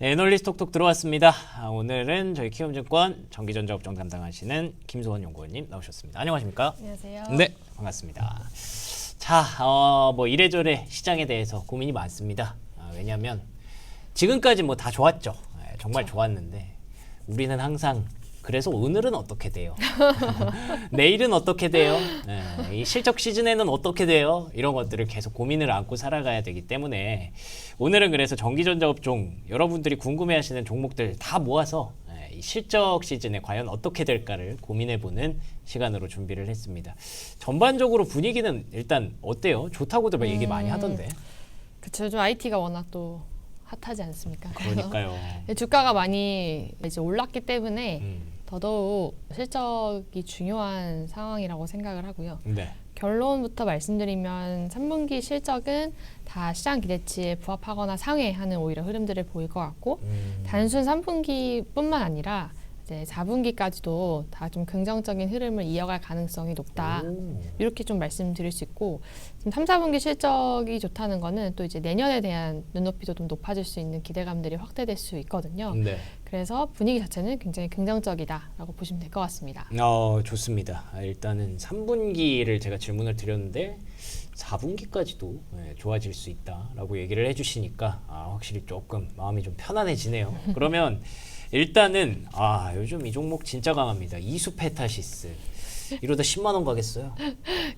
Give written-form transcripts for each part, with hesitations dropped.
네, 애널리스트 톡톡 들어왔습니다. 오늘은 저희 키움증권 전기전자업종 담당하시는 김소원 연구원님 나오셨습니다. 안녕하십니까? 안녕하세요. 네, 반갑습니다. 자, 이래저래 시장에 대해서 고민이 많습니다. 왜냐하면 지금까지 뭐 다 좋았죠. 정말 좋았는데 우리는 항상 그래서 오늘은 어떻게 돼요? 내일은 어떻게 돼요? 이 실적 시즌에는 어떻게 돼요? 이런 것들을 계속 고민을 안고 살아가야 되기 때문에 오늘은 그래서 전기전자업종 여러분들이 궁금해하시는 종목들 다 모아서 이 실적 시즌에 과연 어떻게 될까를 고민해보는 시간으로 준비를 했습니다. 전반적으로 분위기는 일단 어때요? 좋다고들 막 얘기 많이 하던데. 그쵸, 요즘 IT가 워낙 또 핫하지 않습니까? 그러니까요. 주가가 많이 이제 올랐기 때문에 더더욱 실적이 중요한 상황이라고 생각을 하고요. 네. 결론부터 말씀드리면 3분기 실적은 다 시장 기대치에 부합하거나 상회하는 오히려 흐름들을 보일 것 같고 단순 3분기뿐만 아니라 이제 4분기까지도 다 좀 긍정적인 흐름을 이어갈 가능성이 높다. 이렇게 좀 말씀드릴 수 있고 지금 3, 4분기 실적이 좋다는 거는 또 이제 내년에 대한 눈높이도 좀 높아질 수 있는 기대감들이 확대될 수 있거든요. 네. 그래서 분위기 자체는 굉장히 긍정적이다라고 보시면 될 것 같습니다. 좋습니다. 일단은 3분기를 제가 질문을 드렸는데 4분기까지도 좋아질 수 있다라고 얘기를 해주시니까 확실히 조금 마음이 좀 편안해지네요. 그러면 일단은 요즘 이 종목 진짜 강합니다. 이수페타시스 이러다 10만 원 가겠어요?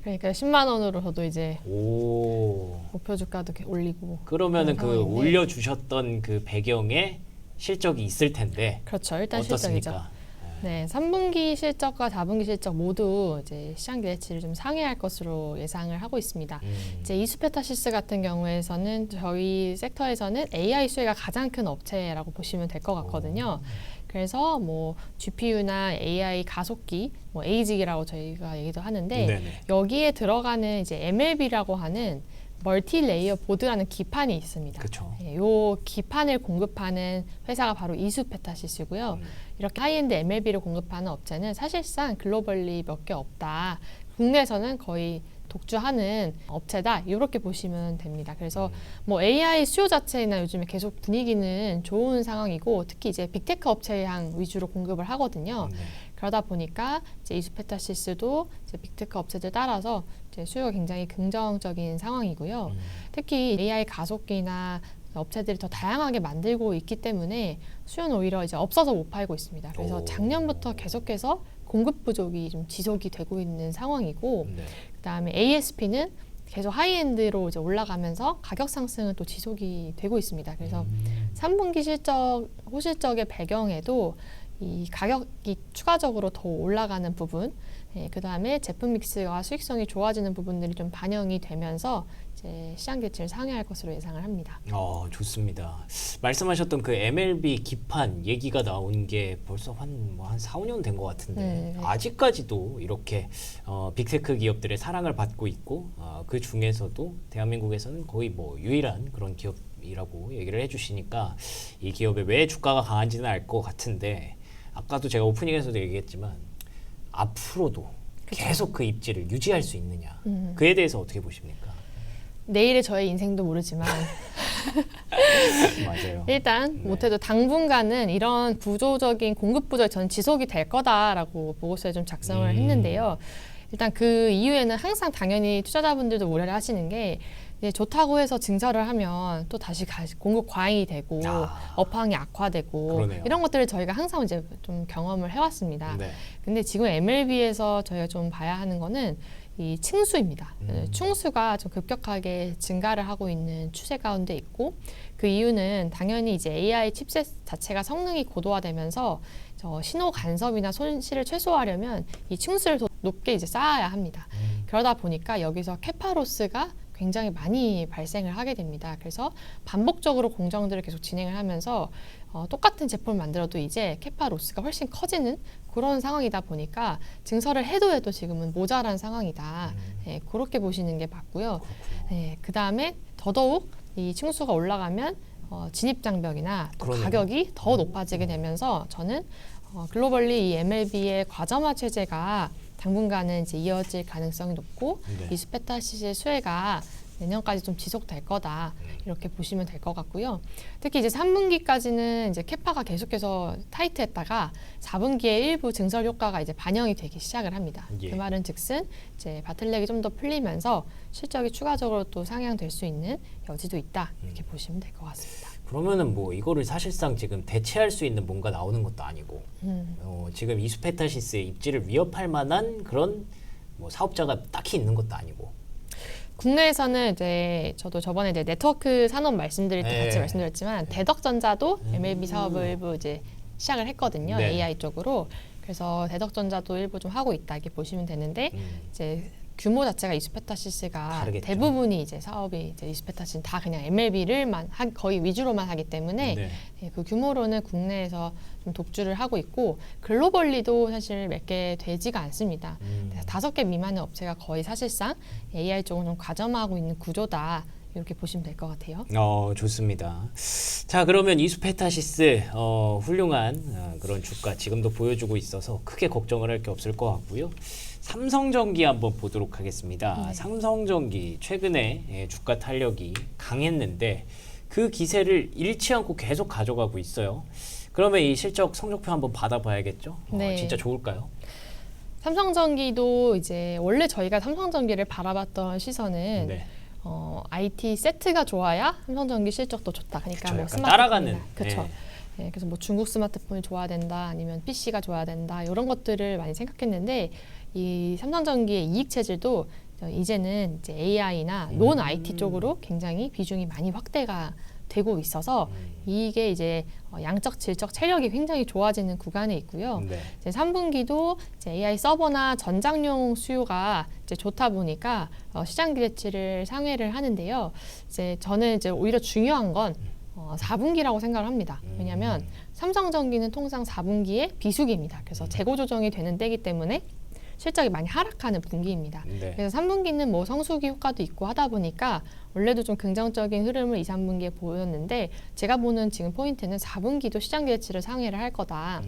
그러니까 10만 원으로 저도 이제 오. 목표 주가도 올리고 그러면은 그 상황인데. 올려주셨던 그 배경에 실적이 있을 텐데 그렇죠. 일단 어떻습니까? 실적이죠. 네, 3분기 실적과 4분기 실적 모두 이제 시장 기대치를 좀 상회할 것으로 예상을 하고 있습니다. 이제 이수페타시스 같은 경우에서는 저희 섹터에서는 AI 수혜가 가장 큰 업체라고 보시면 될 것 같거든요. 그래서 뭐 GPU나 AI 가속기, 뭐 ASIC이라고 저희가 얘기도 하는데 네네. 여기에 들어가는 이제 MLB라고 하는 멀티레이어 보드라는 기판이 있습니다. 그쵸. 이 기판을 공급하는 회사가 바로 이수페타시스고요. 이렇게 하이엔드 MLB를 공급하는 업체는 사실상 글로벌리 몇 개 없다. 국내에서는 거의 독주하는 업체다. 이렇게 보시면 됩니다. 그래서 뭐 AI 수요 자체나 요즘에 계속 분위기는 좋은 상황이고 특히 이제 빅테크 업체 향 위주로 공급을 하거든요. 그러다 보니까 이제 이수페타시스도 이제 빅테크 업체들 따라서 이제 수요가 굉장히 긍정적인 상황이고요. 특히 AI 가속기나 업체들이 더 다양하게 만들고 있기 때문에 수요는 오히려 이제 없어서 못 팔고 있습니다. 그래서 작년부터 계속해서 공급 부족이 좀 지속이 되고 있는 상황이고, 그다음에 ASP는 계속 하이엔드로 이제 올라가면서 가격 상승은 또 지속이 되고 있습니다. 그래서 3분기 실적, 호실적의 배경에도 이 가격이 추가적으로 더 올라가는 부분, 그다음에 제품 믹스와 수익성이 좋아지는 부분들이 좀 반영이 되면서 이제 시장 기대치를 상회할 것으로 예상을 합니다. 좋습니다. 말씀하셨던 그 MLB 기판 얘기가 나온 게 벌써 한 4, 5년 된 것 같은데 네. 아직까지도 이렇게 빅테크 기업들의 사랑을 받고 있고 그 중에서도 대한민국에서는 거의 뭐 유일한 그런 기업이라고 얘기를 해주시니까 이 기업의 왜 주가가 강한지는 알 것 같은데 아까도 제가 오프닝에서도 얘기했지만 앞으로도 계속 그 입지를 유지할 수 있느냐 그에 대해서 어떻게 보십니까? 내일의 저의 인생도 모르지만 맞아요. 일단 못해도 당분간은 이런 구조적인 공급 부족이 전 지속이 될 거다라고 보고서에 좀 작성을 했는데요. 일단 그 이후에는 항상 당연히 투자자분들도 우려를 하시는 게 이제 좋다고 해서 증설을 하면 또 다시 공급 과잉이 되고 업황이 악화되고 그러네요. 이런 것들을 저희가 항상 이제 좀 경험을 해왔습니다. 근데 지금 MLB에서 저희가 좀 봐야 하는 거는 이 층수입니다. 층수가 좀 급격하게 증가를 하고 있는 추세 가운데 있고 그 이유는 당연히 이제 AI 칩셋 자체가 성능이 고도화되면서 신호 간섭이나 손실을 최소화하려면 이 층수를 더 높게 이제 쌓아야 합니다. 그러다 보니까 여기서 캐파로스가 굉장히 많이 발생을 하게 됩니다. 그래서 반복적으로 공정들을 계속 진행을 하면서 똑같은 제품을 만들어도 이제 캐파 로스가 훨씬 커지는 그런 상황이다 보니까 증설을 해도 지금은 모자란 상황이다. 그렇게 보시는 게 맞고요. 그 다음에 더더욱 이 층수가 올라가면 진입 장벽이나 또 가격이 더 높아지게 되면서 저는 글로벌리 이 MLB의 과점화 체제가 당분간은 이제 이어질 가능성이 높고 이수페타시스의 수혜가 내년까지 좀 지속될 거다 이렇게 보시면 될 것 같고요. 특히 이제 3분기까지는 이제 캐파가 계속해서 타이트했다가 4분기에 일부 증설 효과가 이제 반영이 되기 시작을 합니다. 예. 그 말은 즉슨 이제 바틀렉이 좀 더 풀리면서 실적이 추가적으로 또 상향될 수 있는 여지도 있다 이렇게 보시면 될 것 같습니다. 그러면은 뭐 이거를 사실상 지금 대체할 수 있는 뭔가 나오는 것도 아니고 지금 이수페타시스의 입지를 위협할 만한 그런 뭐 사업자가 딱히 있는 것도 아니고. 국내에서는 이제 저도 저번에 이제 네트워크 산업 말씀드릴 때 네. 같이 말씀드렸지만 대덕전자도 MLB 사업을 일부 이제 시작을 했거든요. 네. AI 쪽으로. 그래서 대덕전자도 일부 좀 하고 있다 이렇게 보시면 되는데 이제 규모 자체가 이수페타시스가 다르겠죠. 대부분이 이제 사업이 이제 이수페타시는 다 그냥 MLB를만 거의 위주로만 하기 때문에 네. 예, 그 규모로는 국내에서 좀 독주를 하고 있고 글로벌리도 사실 몇 개 되지가 않습니다. 5개 미만의 업체가 거의 사실상 AI 쪽은 좀 과점하고 있는 구조다. 이렇게 보시면 될 것 같아요. 좋습니다. 자, 그러면 이수페타시스 훌륭한 그런 주가 지금도 보여주고 있어서 크게 걱정을 할 게 없을 것 같고요. 삼성전기 한번 보도록 하겠습니다. 삼성전기 최근에 주가 탄력이 강했는데 그 기세를 잃지 않고 계속 가져가고 있어요. 그러면 이 실적 성적표 한번 받아봐야겠죠? 네. 진짜 좋을까요? 삼성전기도 이제 원래 저희가 삼성전기를 바라봤던 시선은 네. IT 세트가 좋아야 삼성전기 실적도 좋다. 그러니까 그쵸, 뭐 약간 따라가는. 그렇죠. 네. 네, 그래서 뭐 중국 스마트폰이 좋아야 된다, 아니면 PC가 좋아야 된다 이런 것들을 많이 생각했는데 이 삼성전기의 이익 체질도 이제는 이제 AI나 논 IT 쪽으로 굉장히 비중이 많이 확대가 되고 있어서 이게 이제 양적, 질적, 체력이 굉장히 좋아지는 구간에 있고요. 네. 이제 3분기도 이제 AI 서버나 전장용 수요가 이제 좋다 보니까 시장 기대치를 상회를 하는데요. 이제 저는 이제 오히려 중요한 건 4분기라고 생각을 합니다. 왜냐하면 삼성전기는 통상 4분기에 비수기입니다. 그래서 재고 조정이 되는 때이기 때문에 실적이 많이 하락하는 분기입니다. 네. 그래서 3분기는 뭐 성수기 효과도 있고 하다 보니까 원래도 좀 긍정적인 흐름을 2, 3분기에 보였는데 제가 보는 지금 포인트는 4분기도 시장 기대치를 상회를 할 거다.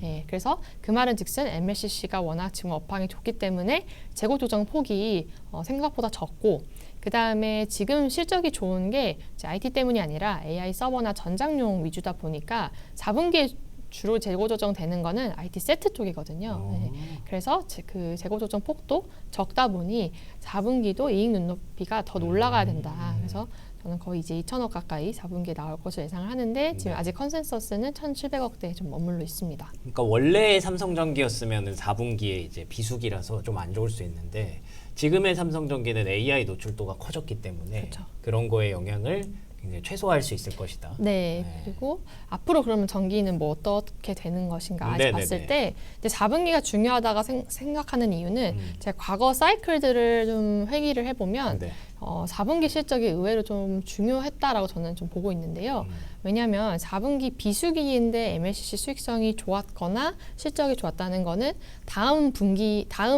예, 그래서 그 말은 즉슨 MLCC가 워낙 지금 업황이 좋기 때문에 재고 조정 폭이 생각보다 적고 그 다음에 지금 실적이 좋은 게 이제 IT 때문이 아니라 AI 서버나 전장용 위주다 보니까 4분기에 주로 재고 조정되는 거는 IT 세트 쪽이거든요. 네. 그래서 그 재고 조정 폭도 적다 보니 4분기도 이익 눈높이가 더 올라가야 된다. 그래서 저는 거의 이제 2천억 가까이 4분기에 나올 것을 예상을 하는데 지금 아직 컨센서스는 1,700억대에 좀 머물러 있습니다. 그러니까 원래의 삼성전기였으면 4분기에 이제 비수기라서 좀 안 좋을 수 있는데 지금의 삼성전기는 AI 노출도가 커졌기 때문에 그렇죠. 그런 거에 영향을 굉장히 최소화할 수 있을 것이다. 네, 그리고 앞으로 그러면 전기는 뭐 어떻게 되는 것인가 아직 네네네. 봤을 때 이제 4분기가 중요하다가 생각하는 이유는 제가 과거 사이클들을 좀 회귀를 해보면 네. 4분기 실적이 의외로 좀 중요했다라고 저는 좀 보고 있는데요. 왜냐하면 4분기 비수기인데 MLCC 수익성이 좋았거나 실적이 좋았다는 거는 다음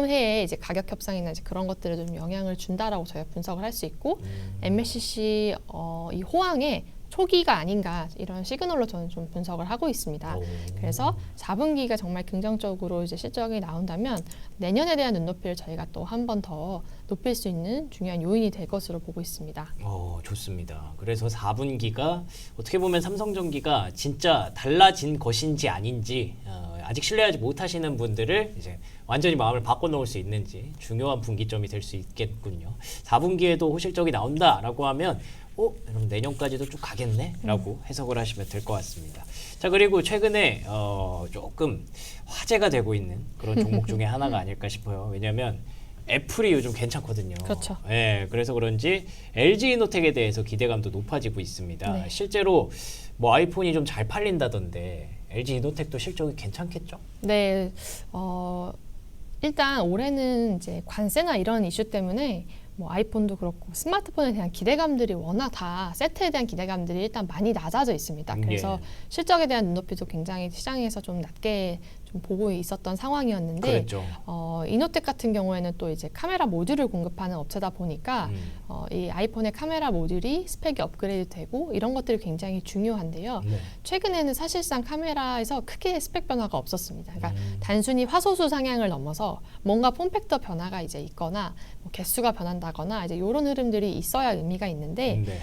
해에 이제 가격 협상이나 이제 그런 것들에 좀 영향을 준다라고 저희가 분석을 할 수 있고 MLCC 이 호황에 초기가 아닌가 이런 시그널로 저는 좀 분석을 하고 있습니다. 그래서 4분기가 정말 긍정적으로 이제 실적이 나온다면 내년에 대한 눈높이를 저희가 또 한 번 더 높일 수 있는 중요한 요인이 될 것으로 보고 있습니다. 좋습니다. 그래서 4분기가 어떻게 보면 삼성전기가 진짜 달라진 것인지 아닌지 아직 신뢰하지 못하시는 분들을 이제 완전히 마음을 바꿔놓을 수 있는지 중요한 분기점이 될 수 있겠군요. 4분기에도 호실적이 나온다라고 하면 그럼 내년까지도 쭉 가겠네? 라고 해석을 하시면 될 것 같습니다. 자, 그리고 최근에 조금 화제가 되고 있는 그런 종목 중에 하나가 아닐까 싶어요. 왜냐하면 애플이 요즘 괜찮거든요. 그렇죠. 네, 그래서 그런지 LG이노텍에 대해서 기대감도 높아지고 있습니다. 네. 실제로 뭐 아이폰이 좀 잘 팔린다던데 LG이노텍도 실적이 괜찮겠죠? 네, 일단 올해는 이제 관세나 이런 이슈 때문에 뭐 아이폰도 그렇고 스마트폰에 대한 기대감들이 워낙 다 세트에 대한 기대감들이 일단 많이 낮아져 있습니다. 그래서 실적에 대한 눈높이도 굉장히 시장에서 좀 낮게 좀 보고 있었던 상황이었는데 그랬죠. 이노텍 같은 경우에는 또 이제 카메라 모듈을 공급하는 업체다 보니까 이 아이폰의 카메라 모듈이 스펙이 업그레이드 되고 이런 것들이 굉장히 중요한데요. 네. 최근에는 사실상 카메라에서 크게 스펙 변화가 없었습니다. 그러니까 단순히 화소수 상향을 넘어서 뭔가 폼팩터 변화가 이제 있거나 뭐 개수가 변한다거나 이제 이런 흐름들이 있어야 의미가 있는데 네.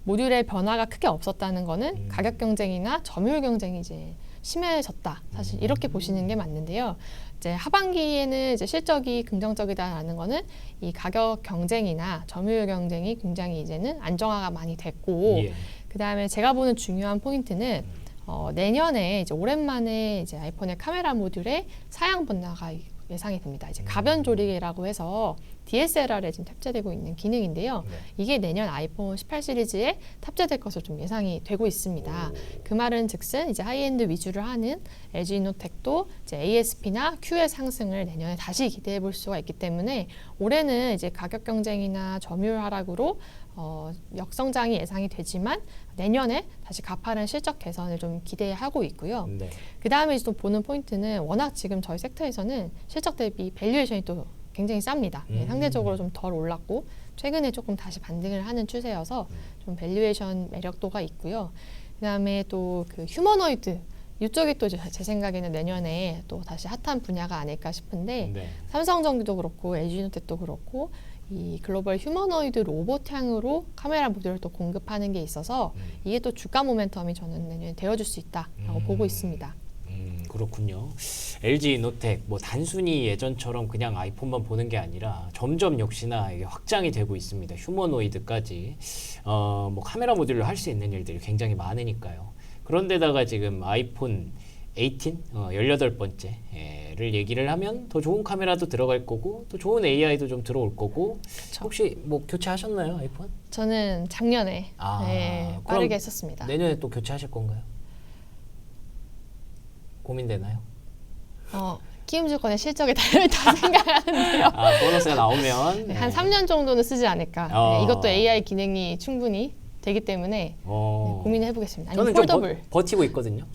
모듈의 변화가 크게 없었다는 거는 가격 경쟁이나 점유율 경쟁이 이제 심해졌다. 사실 이렇게 보시는 게 맞는데요. 이제 하반기에는 이제 실적이 긍정적이다라는 거는 이 가격 경쟁이나 점유율 경쟁이 굉장히 이제는 안정화가 많이 됐고, 예. 그 다음에 제가 보는 중요한 포인트는 내년에 이제 오랜만에 이제 아이폰의 카메라 모듈의 사양 변화가 예상이 됩니다. 이제 가변 조리개라고 해서 DSLR에 지금 탑재되고 있는 기능인데요. 네. 이게 내년 아이폰 18 시리즈에 탑재될 것으로 좀 예상이 되고 있습니다. 그 말은 즉슨 이제 하이엔드 위주를 하는 LG 이노텍도 이제 ASP나 Q의 상승을 내년에 다시 기대해 볼 수가 있기 때문에 올해는 이제 가격 경쟁이나 점유율 하락으로 역성장이 예상이 되지만 내년에 다시 가파른 실적 개선을 좀 기대하고 있고요. 네. 그 다음에 또 보는 포인트는 워낙 지금 저희 섹터에서는 실적 대비 밸류에이션이 또 굉장히 쌉니다. 상대적으로 좀 덜 올랐고 최근에 조금 다시 반등을 하는 추세여서 좀 밸류에이션 매력도가 있고요. 그 다음에 또 그 휴머노이드 이쪽이 또 제 생각에는 내년에 또 다시 핫한 분야가 아닐까 싶은데 네. 삼성전기도 그렇고 LG이노텍도 그렇고 이 글로벌 휴머노이드 로봇향으로 카메라 모듈을 또 공급하는 게 있어서 이게 또 주가 모멘텀이 저는 내년에 되어줄 수 있다라고 보고 있습니다. 그렇군요. LG 이노텍 뭐 단순히 예전처럼 그냥 아이폰만 보는 게 아니라 점점 역시나 이게 확장이 되고 있습니다. 휴머노이드까지 뭐 카메라 모듈로 할 수 있는 일들이 굉장히 많으니까요. 그런데다가 지금 아이폰 18 18번째를 얘기를 하면 더 좋은 카메라도 들어갈 거고 또 좋은 AI도 좀 들어올 거고. 그쵸. 혹시 뭐 교체하셨나요, 아이폰? 저는 작년에 빠르게 그럼 했었습니다. 내년에 또 교체하실 건가요? 고민되나요? 키움증권의 실적에 달려있다고 생각하는데요. 보너스가 나오면 네, 한 3년 정도는 쓰지 않을까. 네, 이것도 AI 기능이 충분히 되기 때문에 네, 고민을 해보겠습니다. 아니면 저는 폴더블. 좀 버티고 있거든요.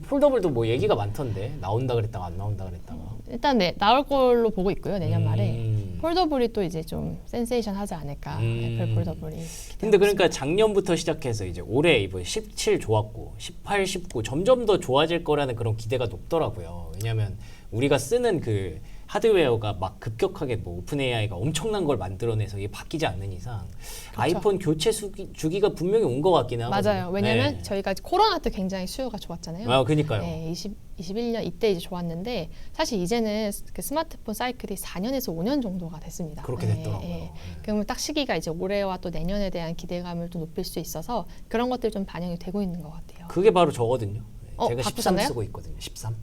폴더블도 뭐 얘기가 많던데 나온다 그랬다가 안 나온다 그랬다가. 일단 네, 나올 걸로 보고 있고요. 내년 말에. 음. 폴더블이 또 이제 좀 센세이션 하지 않을까. 애플 폴더블이. 근데 그러니까 작년부터 시작해서 이제 올해 이번 17 좋았고 18, 19 점점 더 좋아질 거라는 그런 기대가 높더라고요. 왜냐하면 우리가 쓰는 그 하드웨어가 막 급격하게 뭐 오픈 AI가 엄청난 걸 만들어내서 이게 바뀌지 않는 이상 아이폰 교체 주기가 분명히 온 것 같긴 하거든요. 맞아요. 왜냐면 네. 저희가 코로나 때 굉장히 수요가 좋았잖아요. 그니까요. 네, 21년 이때 이제 좋았는데 사실 이제는 그 스마트폰 사이클이 4년에서 5년 정도가 됐습니다. 그렇게 됐더라고요. 그러면 딱 시기가 이제 올해와 또 내년에 대한 기대감을 또 높일 수 있어서 그런 것들 좀 반영이 되고 있는 것 같아요. 그게 바로 저거든요. 제가 13 바꾸셨나요? 쓰고 있거든요. 13.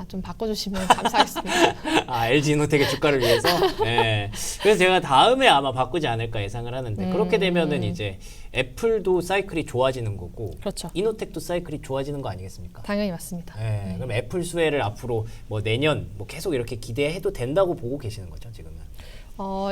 좀 바꿔주시면 감사하겠습니다. LG 이노텍의 주가를 위해서. 네. 그래서 제가 다음에 아마 바꾸지 않을까 예상을 하는데 그렇게 되면은 이제 애플도 사이클이 좋아지는 거고, 그렇죠. 이노텍도 사이클이 좋아지는 거 아니겠습니까? 당연히 맞습니다. 네. 그럼 애플 수혜를 앞으로 뭐 내년 뭐 계속 이렇게 기대해도 된다고 보고 계시는 거죠 지금은?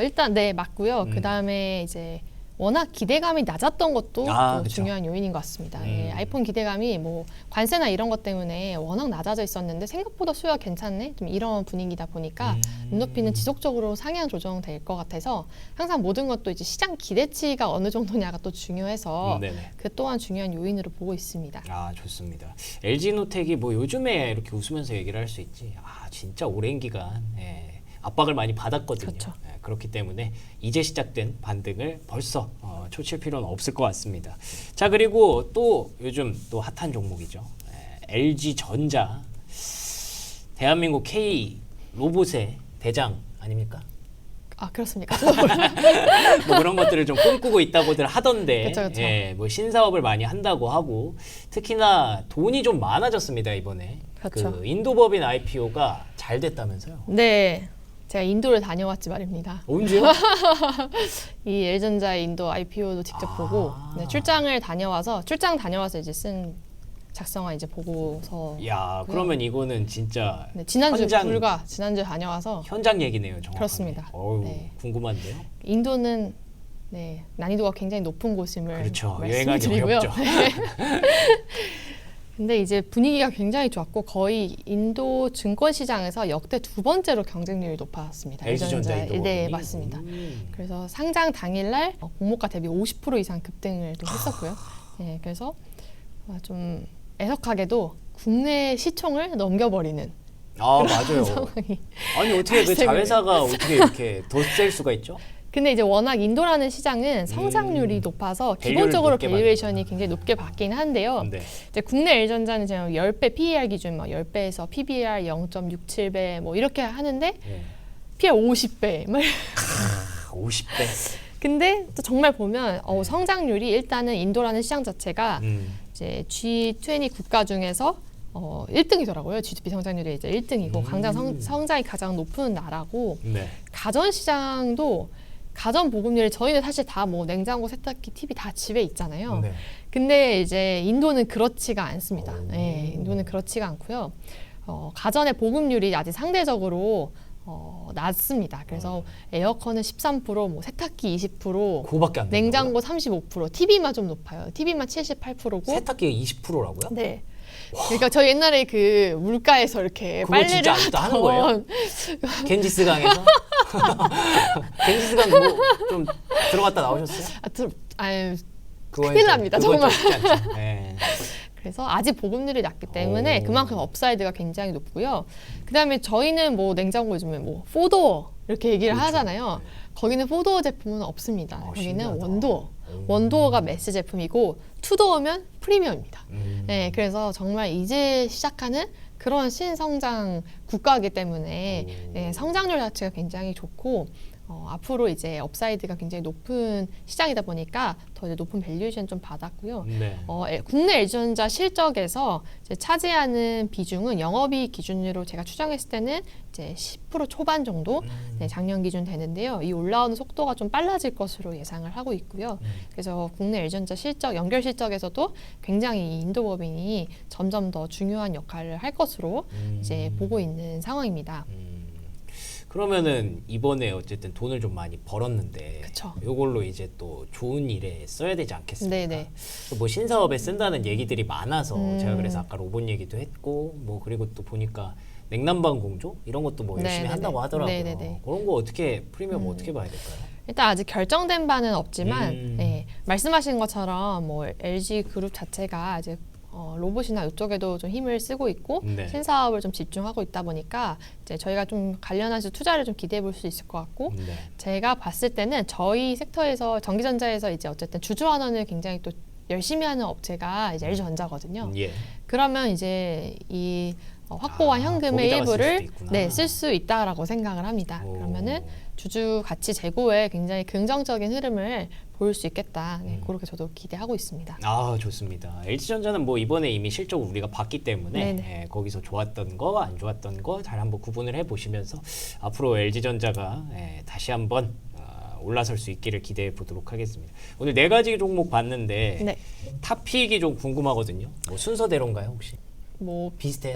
일단 네 맞고요. 그 다음에 이제 워낙 기대감이 낮았던 것도 또 그쵸. 중요한 요인인 것 같습니다. 아이폰 기대감이 뭐 관세나 이런 것 때문에 워낙 낮아져 있었는데 생각보다 수요가 괜찮네? 좀 이런 분위기다 보니까 눈높이는 지속적으로 상향 조정될 것 같아서 항상 모든 것도 이제 시장 기대치가 어느 정도냐가 또 중요해서 네네. 그 또한 중요한 요인으로 보고 있습니다. 좋습니다. LG 이노텍이 뭐 요즘에 이렇게 웃으면서 얘기를 할 수 있지. 진짜 오랜 기간 압박을 많이 받았거든요. 그렇죠. 그렇기 때문에 이제 시작된 반등을 벌써 초칠 필요는 없을 것 같습니다. 자, 그리고 또 요즘 또 핫한 종목이죠. LG 전자, 대한민국 K 로봇의 대장 아닙니까? 그렇습니까? 뭐 그런 것들을 좀 꿈꾸고 있다고들 하던데, 그쵸. 뭐 신사업을 많이 한다고 하고, 특히나 돈이 좀 많아졌습니다 이번에. 그쵸. 그 인도법인 IPO가 잘 됐다면서요? 네. 제가 인도를 다녀왔지 말입니다. 언제요? 이 LG전자의 인도 IPO도 직접 보고 출장 다녀와서 이제 쓴 작성한 이제 보고서. 야, 그러면 이거는 진짜 지난주 지난주 다녀와서 현장 얘기네요, 정확하게. 그렇습니다. 어우, 네. 궁금한데요. 인도는 난이도가 굉장히 높은 곳임을 그렇죠. 말씀드리고요. 여행하기 어렵죠. 근데 이제 분위기가 굉장히 좋았고 거의 인도 증권 시장에서 역대 2번째로 경쟁률이 높았습니다. LG전자 인도 네, 법인이? 맞습니다. 그래서 상장 당일날 공모가 대비 50% 이상 급등을 또 했었고요. 네, 그래서 좀 애석하게도 국내 시총을 넘겨버리는 아 맞아요. 상황이. 아니 어떻게 그 자회사가 어떻게 이렇게 더 셀 수가 있죠? 근데 이제 워낙 인도라는 시장은 성장률이 높아서 밸류를 기본적으로 높게 밸류에이션이 만드는구나. 굉장히 높게 받긴 한데요. 네. 이제 국내 L전자는 지금 10배 PER 기준, 10배에서 PBR 0.67배 뭐 이렇게 하는데 네. PER 50배. 50배. 근데 또 정말 보면 성장률이 일단은 인도라는 시장 자체가 이제 G20 국가 중에서 1등이더라고요. GDP 성장률이 이제 1등이고 성장이 가장 높은 나라고 네. 가전 시장도 가전 보급률이 저희는 사실 다 뭐 냉장고, 세탁기, TV 다 집에 있잖아요. 네. 근데 이제 인도는 그렇지가 않습니다. 오. 네, 인도는 그렇지가 않고요. 가전의 보급률이 아직 상대적으로 낮습니다. 그래서 에어컨은 13%, 뭐 세탁기 20%, 그거밖에 안 돼요. 냉장고 35%, TV만 좀 높아요. TV만 78%고. 세탁기가 20%라고요? 네. 그러니까 저희 옛날에 그 물가에서 이렇게 그거 빨래를 진짜 아직도 하는 거예요? 겐지스 강에서? 겐지스 강 뭐 좀 들어갔다 나오셨어요? 그거는 큰일 좀- 납니다, 그건 좀 정말. 쉽지 않죠. 네. 그래서 아직 보급률이 낮기 때문에 오. 그만큼 업사이드가 굉장히 높고요. 그다음에 저희는 뭐 냉장고 요즘에 뭐 포도어 이렇게 얘기를 그렇죠. 하잖아요. 거기는 포도어 제품은 없습니다. 거기는 신기하다. 원도어. 원도어가 매스 제품이고 투도어면 프리미엄입니다. 네, 그래서 정말 이제 시작하는 그런 신성장 국가이기 때문에 네, 성장률 자체가 굉장히 좋고 앞으로 이제 업사이드가 굉장히 높은 시장이다 보니까 더 이제 높은 밸류에이션 좀 받았고요. 네. 국내 LG전자 실적에서 이제 차지하는 비중은 영업이익 기준으로 제가 추정했을 때는 이제 10% 초반 정도 네, 작년 기준 되는데요. 이 올라오는 속도가 좀 빨라질 것으로 예상을 하고 있고요. 그래서 국내 LG전자 실적, 연결 실적에서도 굉장히 인도법인이 점점 더 중요한 역할을 할 것으로 이제 보고 있는 상황입니다. 그러면은 이번에 어쨌든 돈을 좀 많이 벌었는데 그쵸. 이걸로 이제 또 좋은 일에 써야 되지 않겠습니까? 네네. 뭐 신사업에 쓴다는 얘기들이 많아서 제가 그래서 아까 로봇 얘기도 했고 뭐 그리고 또 보니까 냉난방 공조 이런 것도 뭐 열심히 네네네. 한다고 하더라고요. 네네네. 그런 거 어떻게 프리미엄 어떻게 봐야 될까요? 일단 아직 결정된 바는 없지만 네, 말씀하신 것처럼 뭐 LG 그룹 자체가 이제 로봇이나 이쪽에도 좀 힘을 쓰고 있고 네. 신사업을 좀 집중하고 있다 보니까 이제 저희가 좀 관련해서 투자를 좀 기대해 볼 수 있을 것 같고 네. 제가 봤을 때는 저희 섹터에서 전기전자에서 이제 어쨌든 주주환원을 굉장히 또 열심히 하는 업체가 이제 LG전자거든요. 예. 그러면 이제 이 확보한 현금의 거기다가 쓸 수도 일부를 있구나. 네, 쓸 수 있다라고 생각을 합니다. 오. 그러면은 주주 가치 제고에 굉장히 긍정적인 흐름을 보일 수 있겠다. 네, 그렇게 저도 기대하고 있습니다. 아 좋습니다. LG전자는 뭐 이번에 이미 실적을 우리가 봤기 때문에 네네. 예, 거기서 좋았던 거 안 좋았던 거 잘 한번 구분을 해보시면서 앞으로 LG전자가 다시 한번 올라설 수 있기를 기대해 보도록 하겠습니다. 오늘 4가지 종목 봤는데 네. 탑픽이 좀 궁금하거든요. 뭐 순서대로인가요 혹시? 뭐 비슷해요?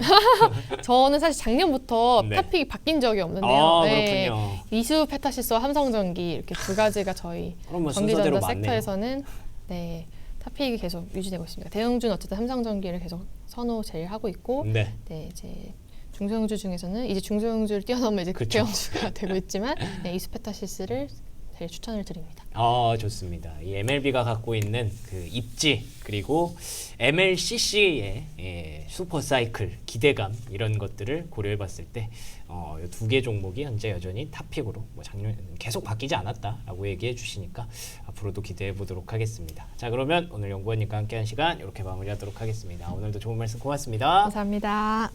저는 사실 작년부터 네. 탑픽이 바뀐 적이 없는데요. 아 네, 그렇군요. 이수 페타시스와 삼성전기 이렇게 두 가지가 저희 그럼 뭐 순서대로 전기전자 맞네요. 섹터에서는 네, 탑픽이 계속 유지되고 있습니다. 대형주는 어쨌든 삼성전기를 계속 선호 제일 하고 있고 네. 네, 이제 중소형주 중에서는 이제 중소형주를 뛰어넘어 이제 그쵸. 대형주가 되고 있지만 네, 이수페타시스를 제일 추천을 드립니다. 아 좋습니다. 이 MLB가 갖고 있는 그 입지 그리고 MLCC의 슈퍼 사이클 기대감 이런 것들을 고려해봤을 때 이 2개 종목이 현재 여전히 탑픽으로 뭐 작년 계속 바뀌지 않았다라고 얘기해 주시니까 앞으로도 기대해 보도록 하겠습니다. 자 그러면 오늘 연구원님과 함께한 시간 이렇게 마무리하도록 하겠습니다. 오늘도 좋은 말씀 고맙습니다. 감사합니다.